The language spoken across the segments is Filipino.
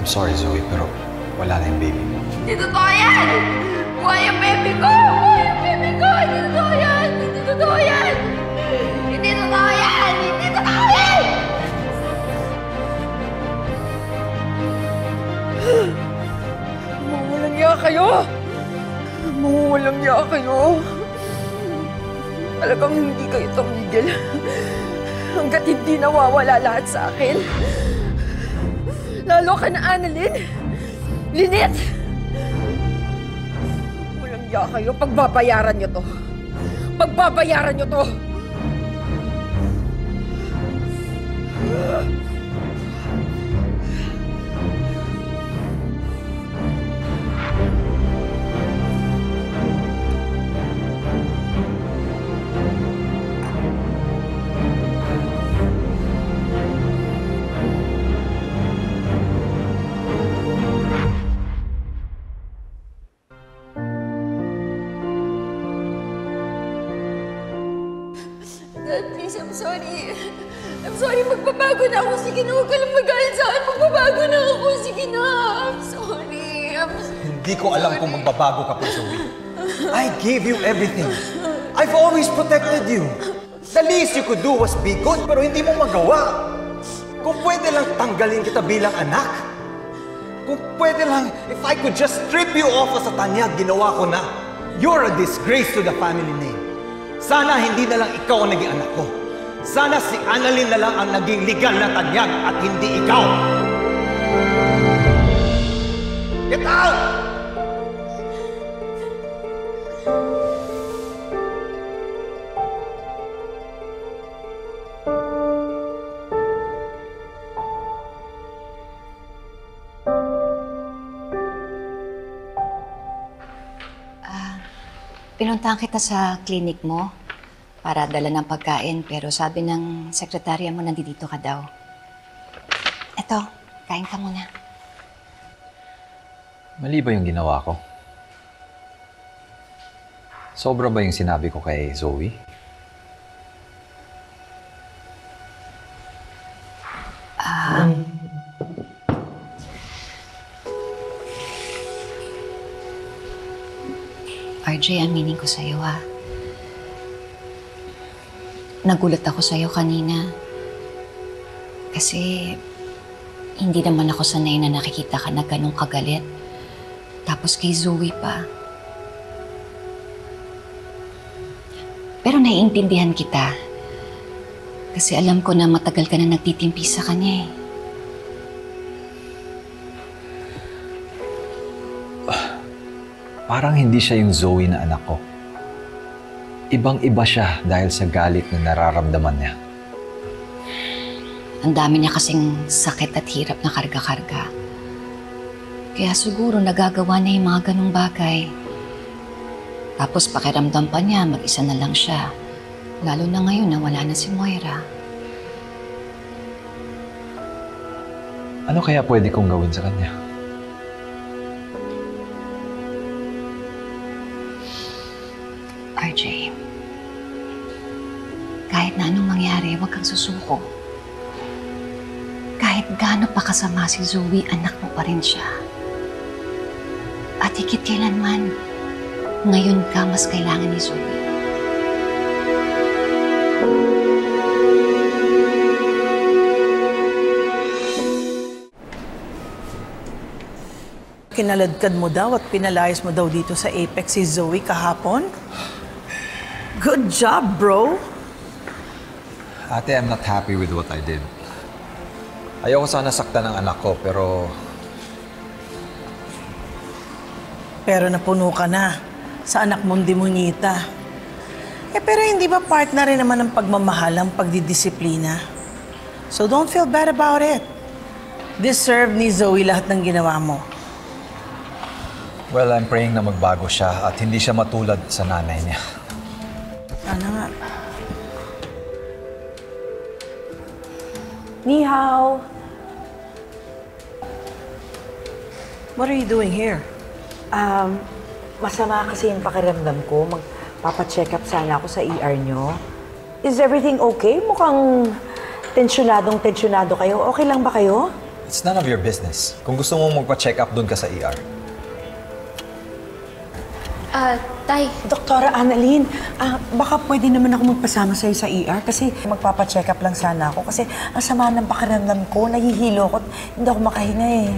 sorry, Zoe, pero wala na yung baby mo. Hindi totoo yan! Buhay yung baby ko! Buhay yung baby ko! Hindi totoo yan! Hindi totoo yan! Hindi totoo yan! Hindi totoo yan! Mawalang iya kayo! Mawalang iya kayo! Talagang hindi kayo tumigil. Hanggat hindi nawawala lahat sa akin. Lalo ka na, Annalyn! Lynette! Walang iya kayo. Pagbabayaran niyo to. Pagbabayaran niyo to! Dad, please, I'm sorry. I'm sorry, magbabago na ako. Sige na, huwag ka lang magalit sa akin. Magbabago na ako. Sige na. I'm sorry. Hindi ko alam kung magbabago ka pa, Zoe. I gave you everything. I've always protected you. The least you could do was be good, pero hindi mo magawa. Kung pwede lang tanggalin kita bilang anak. Kung pwede lang, if I could just strip you off as a tanyag, ginawa ko na. You're a disgrace to the family name. Sana hindi na lang ikaw ang naging anak ko. Sana si Annalyn na lang ang naging legal na tanyag at hindi ikaw. Get out! Pinuntahan kita sa clinic mo para dala ng pagkain, pero sabi ng sekretarya mo nandito ka daw. Eto, kain ka muna. Mali ba yung ginawa ko? Sobra ba yung sinabi ko kay Zoe? RJ, aminin ko sa'yo ha. Nagulat ako sa'yo kanina. Kasi hindi naman ako sanay na nakikita ka na ganun kagalit. Tapos kay Zoe pa. Pero naiintindihan kita. Kasi alam ko na matagal ka na nagtitimpi sa kanya eh. Parang hindi siya yung Zoe na anak ko. Ibang-iba siya dahil sa galit na nararamdaman niya. Ang dami niya kasing sakit at hirap na karga-karga. Kaya siguro nagagawa na yung mga ganong bagay. Tapos pakiramdam pa niya, mag-isa na lang siya. Lalo na ngayon na wala na si Moira. Ano kaya pwede kong gawin sa kanya? RJ, kahit na anong mangyari, huwag kang susuko. Kahit gaano pa kasama si Zoe, anak mo pa rin siya. At higit kailanman, ngayon ka mas kailangan ni Zoe. Kinaladkad mo daw at pinalayas mo daw dito sa Apex si Zoe kahapon? Good job, bro! Ate, I'm not happy with what I did. Ayoko sana saktan ng anak ko, pero... Pero napuno ka na sa anak mong demonita. Pero hindi ba part na rin naman ng pagmamahal ang pagdidisiplina? So don't feel bad about it. Deserve ni Zoe lahat ng ginawa mo. Well, I'm praying na magbago siya at hindi siya matulad sa nanay niya. Sana nga. Ni hao. What are you doing here? Masama kasi yung pakiramdam ko. Magpapacheck up sana ako sa ER nyo. Is everything okay? Mukhang tensyonado kayo. Okay lang ba kayo? It's none of your business. Kung gusto mo magpa-check up, doon ka sa ER. Tay. Doktora Annalyn, baka pwede naman ako magpasama sa'yo sa ER kasi magpapacheck up lang sana ako kasi ang sama ng pakiramdam ko, nahihilo ko, hindi ako makahinga eh.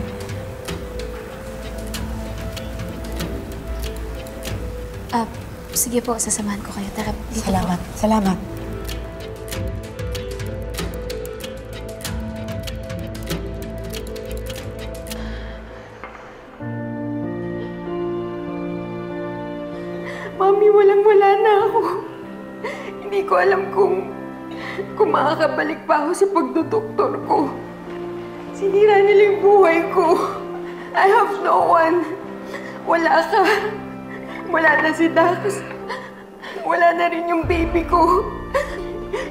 Sige po, sasamahan ko kayo. Tara, dito Salamat, po. salamat. Mami, walang-wala na ako. Hindi ko alam kung makakabalik pa ako sa pagdodoktor ko. Sinira nila yung buhay ko. I have no one. Wala ka. Wala na si Dax. Wala na rin yung baby ko.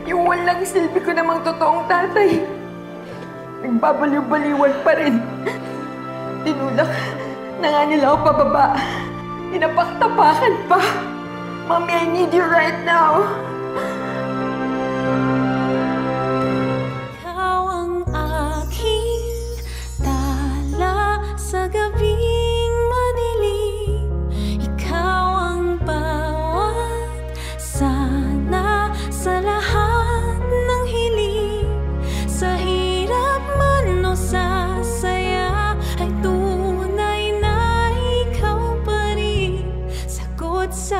Yung walang silbi ko namang totoong tatay. Nagbabaliw-baliwan pa rin. Tinulak na nga nila ako pababa. Tinapaktapakan pa. Mommy, I need you right now. Ikaw ang aking tala sa gabing madilim. Ikaw ang bawat sana sa lahat ng hiling. Sa hirap man o sa saya ay tunay na ikaw pa rin. Sagot sa